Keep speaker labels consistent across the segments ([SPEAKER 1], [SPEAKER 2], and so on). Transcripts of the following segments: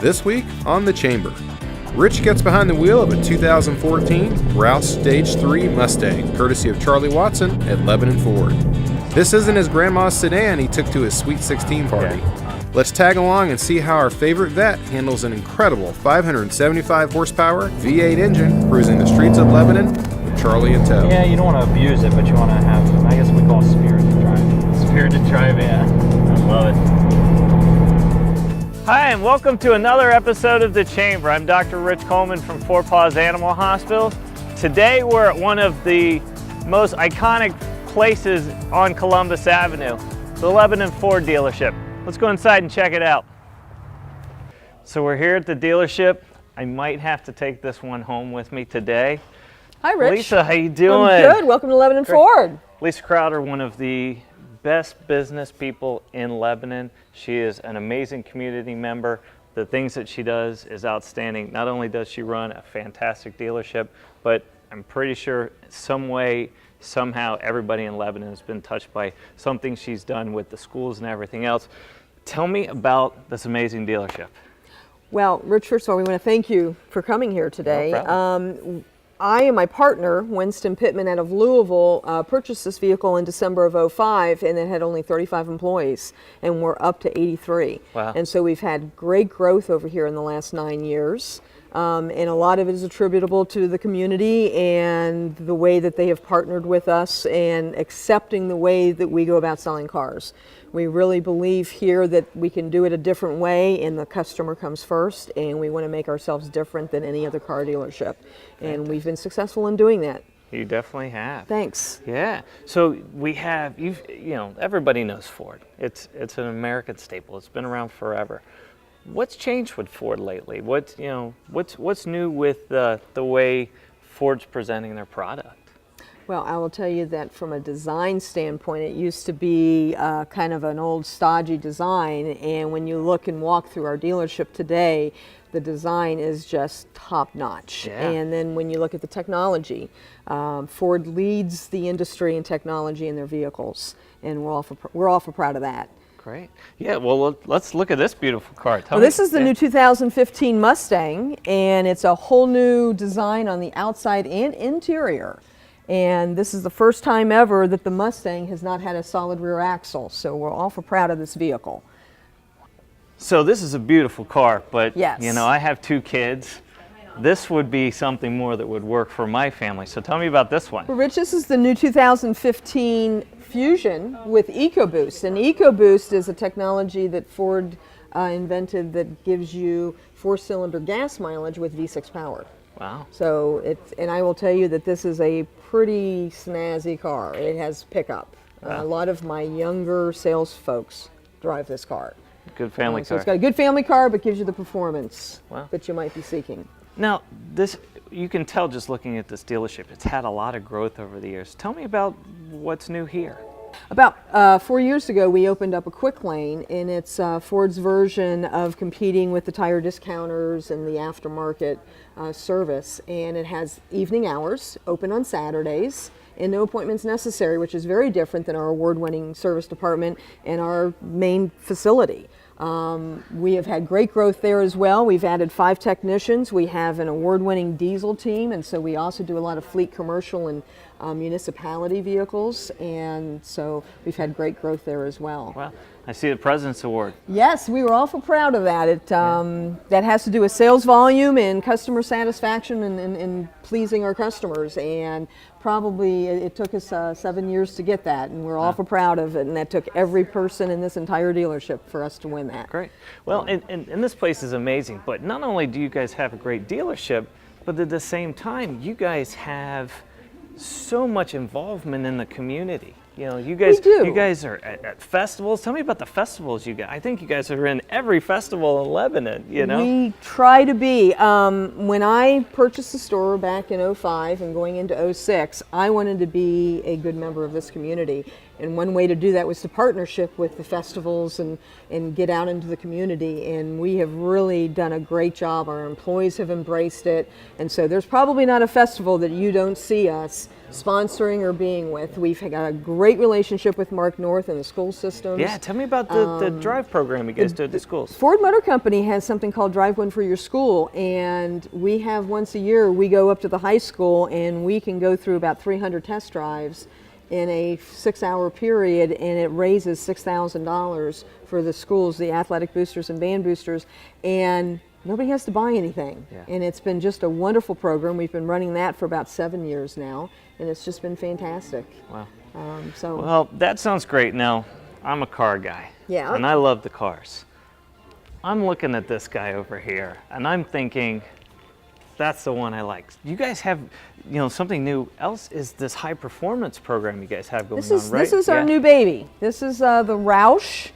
[SPEAKER 1] This week on The Chamber, Rich gets behind the wheel of a 2014 Rouse Stage 3 Mustang, courtesy of Charlie Watson at Lebanon Ford. This isn't his grandma's sedan he took to his Sweet 16 party. Let's tag along and see how our favorite vet handles an incredible 575 horsepower V8 engine cruising the streets of Lebanon with Charlie in tow.
[SPEAKER 2] Yeah, you don't want to abuse it, but you want to have, I guess we call it spirited driving. Spirited driving, yeah. I love it. Hi, and welcome to another episode of The Chamber. I'm Dr. Rich Coleman from Four Paws Animal Hospital. Today we're at one of the most iconic places on Columbus Avenue, the Lebanon Ford dealership. Let's go inside and check it out. So we're here at the dealership. I might have to take this one home with me today.
[SPEAKER 3] Hi, Rich.
[SPEAKER 2] Lisa, how you doing?
[SPEAKER 3] I'm good. Welcome to Lebanon Ford.
[SPEAKER 2] Lisa Crowder, one of the best business people in Lebanon. She is an amazing community member. The things that she does is outstanding. Not only does she run a fantastic dealership, but I'm pretty sure some way, somehow everybody in Lebanon has been touched by something she's done with the schools and everything else. Tell me about this amazing dealership.
[SPEAKER 3] Well, Rich, first of all, we want to thank you for coming here today.
[SPEAKER 2] No problem.
[SPEAKER 3] I and my partner, Winston Pittman out of Louisville, purchased this vehicle in December of '05, and it had only 35 employees, and we're up to 83.
[SPEAKER 2] Wow.
[SPEAKER 3] And so we've had great growth over here in the last 9 years. And a lot of it is attributable to the community and the way that they have partnered with us and accepting the way that we go about selling cars. We really believe here that we can do it a different way, and the customer comes first, and we want to make ourselves different than any other car dealership. And we've been successful in doing that.
[SPEAKER 2] You definitely have.
[SPEAKER 3] Thanks.
[SPEAKER 2] Yeah. So we have, you know, everybody knows Ford. It's an American staple. It's been around forever. What's changed with Ford lately? What's new with the way Ford's presenting their product?
[SPEAKER 3] Well, I will tell you that from a design standpoint, it used to be kind of an old stodgy design, and when you look and walk through our dealership today, the design is just top-notch.
[SPEAKER 2] Yeah.
[SPEAKER 3] And then when you look at the technology, Ford leads the industry in technology in their vehicles, and we're awful proud of that.
[SPEAKER 2] Great. Yeah, well, let's look at this beautiful car.
[SPEAKER 3] Well, this is the new 2015 Mustang, and it's a whole new design on the outside and interior. And this is the first time ever that the Mustang has not had a solid rear axle, so we're awful proud of this vehicle.
[SPEAKER 2] So this is a beautiful car, but
[SPEAKER 3] yes,
[SPEAKER 2] you know, I have 2 kids. This would be something more that would work for my family. So tell me about this one.
[SPEAKER 3] Well, Rich, this is the new 2015 Fusion with EcoBoost. And EcoBoost is a technology that Ford invented that gives you 4-cylinder gas mileage with V6 power.
[SPEAKER 2] Wow.
[SPEAKER 3] So and I will tell you that this is a pretty snazzy car. It has pickup.
[SPEAKER 2] Wow.
[SPEAKER 3] A lot of my younger sales folks drive this car.
[SPEAKER 2] Good family
[SPEAKER 3] So
[SPEAKER 2] car.
[SPEAKER 3] it's got a good family car, but gives you the performance
[SPEAKER 2] Wow.
[SPEAKER 3] that you might be seeking.
[SPEAKER 2] Now, this, you can tell just looking at this dealership, it's had a lot of growth over the years. Tell me about what's new here.
[SPEAKER 3] About 4 years ago, we opened up a quick lane, and it's Ford's version of competing with the tire discounters and the aftermarket service. And it has evening hours, open on Saturdays, and no appointments necessary, which is very different than our award-winning service department and our main facility. We have had great growth there as well. We've added 5 technicians. We have an award-winning diesel team, and so we also do a lot of fleet commercial and municipality vehicles, and so we've had great growth there as well.
[SPEAKER 2] Well, I see the President's Award.
[SPEAKER 3] Yes, we were awful proud of that. That has to do with sales volume and customer satisfaction and pleasing our customers, and probably it took us 7 years to get that, and we're awful proud of it, and that took every person in this entire dealership for us to win that.
[SPEAKER 2] Great. Well, and this place is amazing, but not only do you guys have a great dealership, but at the same time, you guys have so much involvement in the community. You know, you guys are at festivals. Tell me about the festivals you got. I think you guys are in every festival in Lebanon, you know?
[SPEAKER 3] We try to be. When I purchased the store back in '05 and going into '06, I wanted to be a good member of this community. And one way to do that was to partnership with the festivals and get out into the community. And we have really done a great job. Our employees have embraced it. And so there's probably not a festival that you don't see us sponsoring or being with. We've got a great great relationship with Mark North and the school systems.
[SPEAKER 2] Yeah, tell me about the drive program you guys do at the schools.
[SPEAKER 3] Ford Motor Company has something called Drive One for Your School, and we have once a year, we go up to the high school and we can go through about 300 test drives in a 6-hour period, and it raises $6,000 for the schools, the athletic boosters and band boosters, and nobody has to buy anything.
[SPEAKER 2] Yeah.
[SPEAKER 3] And it's been just a wonderful program. We've been running that for about 7 years now, and it's just been fantastic.
[SPEAKER 2] Wow.
[SPEAKER 3] So
[SPEAKER 2] Well, that sounds great. Now, I'm a car guy.
[SPEAKER 3] Yeah.
[SPEAKER 2] And I love the cars. I'm looking at this guy over here, and I'm thinking, that's the one I like. You guys have, something new else is this high performance program you guys have going on, right?
[SPEAKER 3] This is our new baby. This is the Roush,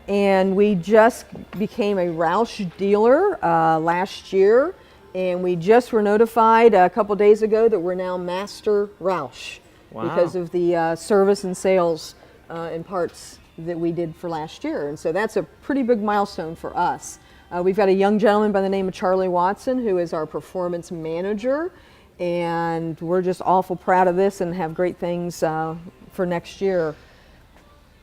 [SPEAKER 3] and we just became a Roush dealer last year, and we just were notified a couple days ago that we're now Master Roush because of the service and sales and parts that we did for last year. And so that's a pretty big milestone for us. We've got a young gentleman by the name of Charlie Watson who is our performance manager, and we're just awful proud of this and have great things for next year.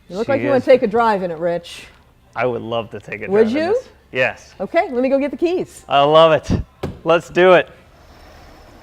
[SPEAKER 3] You look like you want to take a drive in it, Rich.
[SPEAKER 2] I would love to take a drive.
[SPEAKER 3] Would
[SPEAKER 2] in
[SPEAKER 3] you?
[SPEAKER 2] this. Yes.
[SPEAKER 3] Okay, let me go get the keys.
[SPEAKER 2] I love it. Let's do it.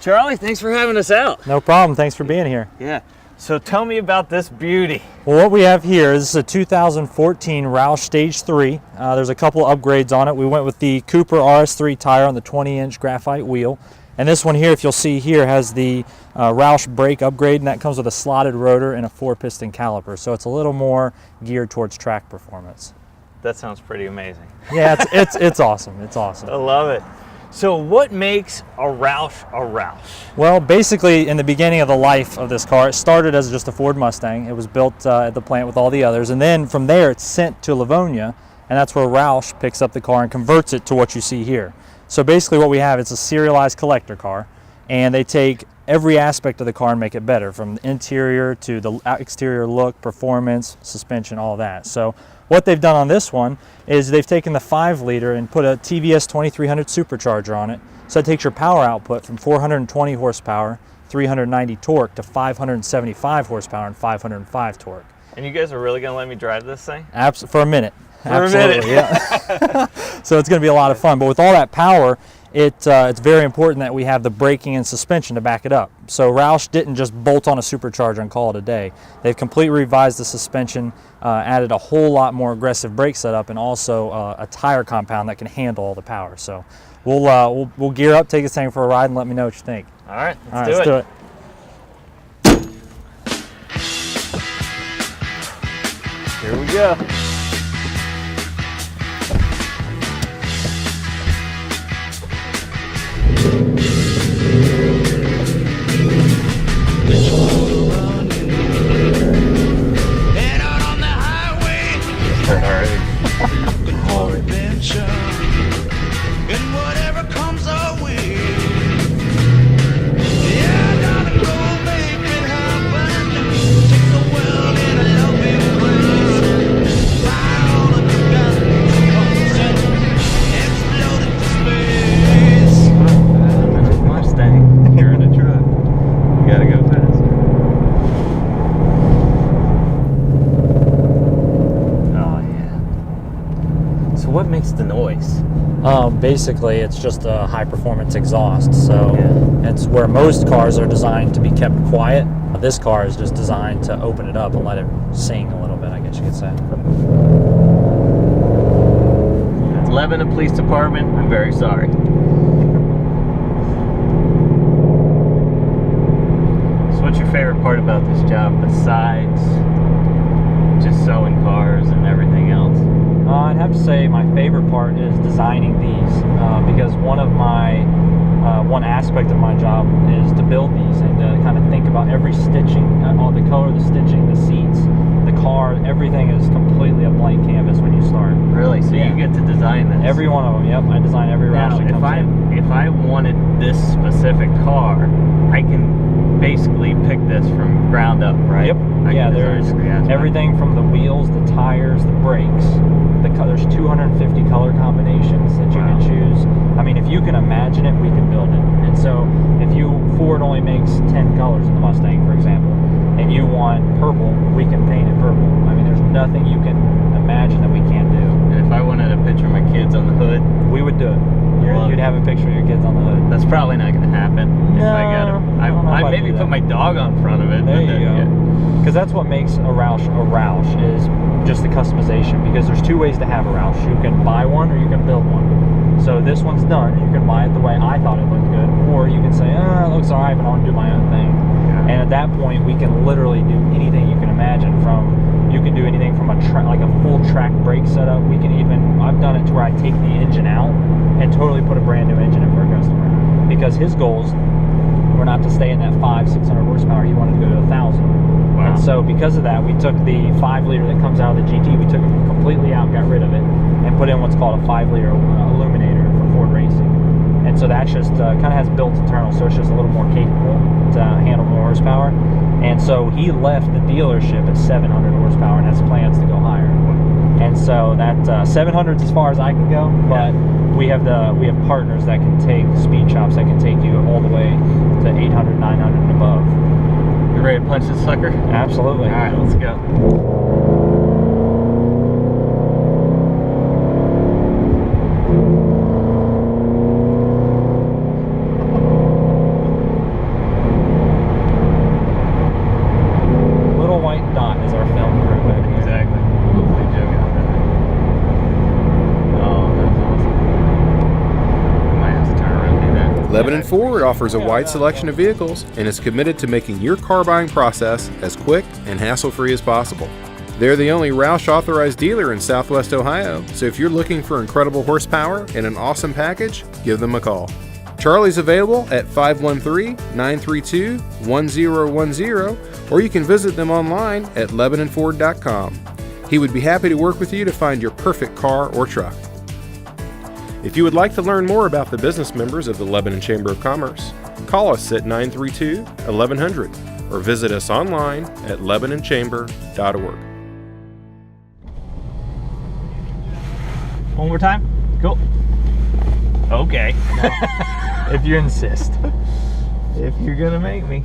[SPEAKER 2] Charlie, thanks for having us out.
[SPEAKER 4] No problem. Thanks for being here.
[SPEAKER 2] Yeah. So tell me about this beauty.
[SPEAKER 4] Well, what we have here is a 2014 Roush Stage 3. There's a couple upgrades on it. We went with the Cooper RS3 tire on the 20-inch graphite wheel. And this one here, if you'll see here, has the Roush brake upgrade, and that comes with a slotted rotor and a 4-piston caliper. So it's a little more geared towards track performance.
[SPEAKER 2] That sounds pretty amazing.
[SPEAKER 4] Yeah, it's awesome. It's awesome.
[SPEAKER 2] I love it. So what makes a Roush a Roush?
[SPEAKER 4] Well, basically, in the beginning of the life of this car, it started as just a Ford Mustang. It was built at the plant with all the others, and then from there it's sent to Livonia, and that's where Roush picks up the car and converts it to what you see here. So basically what we have, it's a serialized collector car, and they take every aspect of the car and make it better, from the interior to the exterior look, performance, suspension, all that. So what they've done on this one is they've taken the 5-liter and put a TVS 2300 supercharger on it. So it takes your power output from 420 horsepower, 390 torque to 575 horsepower and 505 torque.
[SPEAKER 2] And you guys are really gonna let me drive this thing?
[SPEAKER 4] For a minute.
[SPEAKER 2] For a minute.
[SPEAKER 4] Yeah. So it's going to be a lot of fun. But with all that power, it's very important that we have the braking and suspension to back it up. So Roush didn't just bolt on a supercharger and call it a day. They've completely revised the suspension, added a whole lot more aggressive brake setup, and also a tire compound that can handle all the power. So we'll gear up, take this thing for a ride, and let me know what you think.
[SPEAKER 2] All right,
[SPEAKER 4] All right, let's do it.
[SPEAKER 2] Here we go.
[SPEAKER 5] Head out on the highway, looking for adventure, and whatever comes our way. Yeah, I gotta go make it happen. Take the world in a loving place. Fly all of the guns and explode into space.
[SPEAKER 2] Mustang, you're in a truck. You gotta go fast. Oh yeah. So what makes the noise?
[SPEAKER 4] Basically, it's just a high-performance exhaust. So it's where most cars are designed to be kept quiet. This car is just designed to open it up and let it sing a little bit, I guess you could say.
[SPEAKER 2] Lebanon Police Department, I'm very sorry. So what's your favorite part about this job besides just selling cars and everything else?
[SPEAKER 4] I'd have to say my favorite part is designing these because one aspect of my job is to build these and to kind of think about every stitching, all the color, the stitching, the seats, the car, everything is completely a blank canvas when you start.
[SPEAKER 2] Really? So you get to design this?
[SPEAKER 4] Every one of them, yep. I design every Roush that comes in.
[SPEAKER 2] If I wanted this specific car, I can basically pick this from ground up, right?
[SPEAKER 4] Yep. Yeah, there's everything from the wheels, the tires, the brakes. There's 250 color combinations that you can choose. I mean, if you can imagine it, we can build it. And so if Ford only makes 10 colors in the Mustang, for example, and you want purple, we can paint it purple. I mean, there's nothing you can imagine that we can't do.
[SPEAKER 2] And if I wanted a picture of my kids on the hood,
[SPEAKER 4] We would do it.
[SPEAKER 2] Love
[SPEAKER 4] You'd
[SPEAKER 2] it.
[SPEAKER 4] have a picture of your kids on the hood.
[SPEAKER 2] that's probably not going to happen. If I got
[SPEAKER 4] No,
[SPEAKER 2] it,
[SPEAKER 4] I don't know if
[SPEAKER 2] I
[SPEAKER 4] I'd
[SPEAKER 2] maybe
[SPEAKER 4] do
[SPEAKER 2] put
[SPEAKER 4] that.
[SPEAKER 2] my dog on front of it.
[SPEAKER 4] There
[SPEAKER 2] but
[SPEAKER 4] you
[SPEAKER 2] then,
[SPEAKER 4] go.
[SPEAKER 2] yeah.
[SPEAKER 4] Because that's what makes a Roush is just the customization. Because there's two ways to have a Roush. You can buy one or you can build one. So this one's done. You can buy it the way I thought it looked good, or you can say, it looks alright, but I want to do my own thing.
[SPEAKER 2] Yeah.
[SPEAKER 4] And at that point, we can literally do anything you can imagine. You can do anything from like a full track brake setup. We can even, I've done it to where I take the engine out and totally put a brand new engine in for a customer. Because his goals were not to stay in that 500-600 horsepower. He wanted to go to 1,000.
[SPEAKER 2] Wow.
[SPEAKER 4] And so because of that, we took the 5-liter that comes out of the GT, we took it completely out, got rid of it, and put in what's called a 5-liter Illuminator for Ford Racing. And so that just kind of has built internal, so it's just a little more capable to handle more horsepower. And so he left the dealership at 700 horsepower and has plans to go higher. And so that 700 is as far as I can go, but we have partners that can take speed chops that can take you all the way to 800, 900 and above.
[SPEAKER 2] You ready to punch this sucker?
[SPEAKER 4] Absolutely.
[SPEAKER 2] All right, let's go.
[SPEAKER 4] Little white dot is our film crew back here.
[SPEAKER 2] Exactly. Hopefully Joe got that. Oh, that's awesome. I might have to turn around and do that.
[SPEAKER 1] Lebanon Ford offers a wide selection of vehicles and is committed to making your car buying process as quick and hassle-free as possible. They're the only Roush authorized dealer in Southwest Ohio, so if you're looking for incredible horsepower and an awesome package, give them a call. Charlie's available at 513-932-1010, or you can visit them online at LebanonFord.com. He would be happy to work with you to find your perfect car or truck. If you would like to learn more about the business members of the Lebanon Chamber of Commerce, call us at 932-1100 or visit us online at LebanonChamber.org.
[SPEAKER 4] One more time? Cool.
[SPEAKER 2] Okay.
[SPEAKER 4] If you insist.
[SPEAKER 2] If you're gonna make me.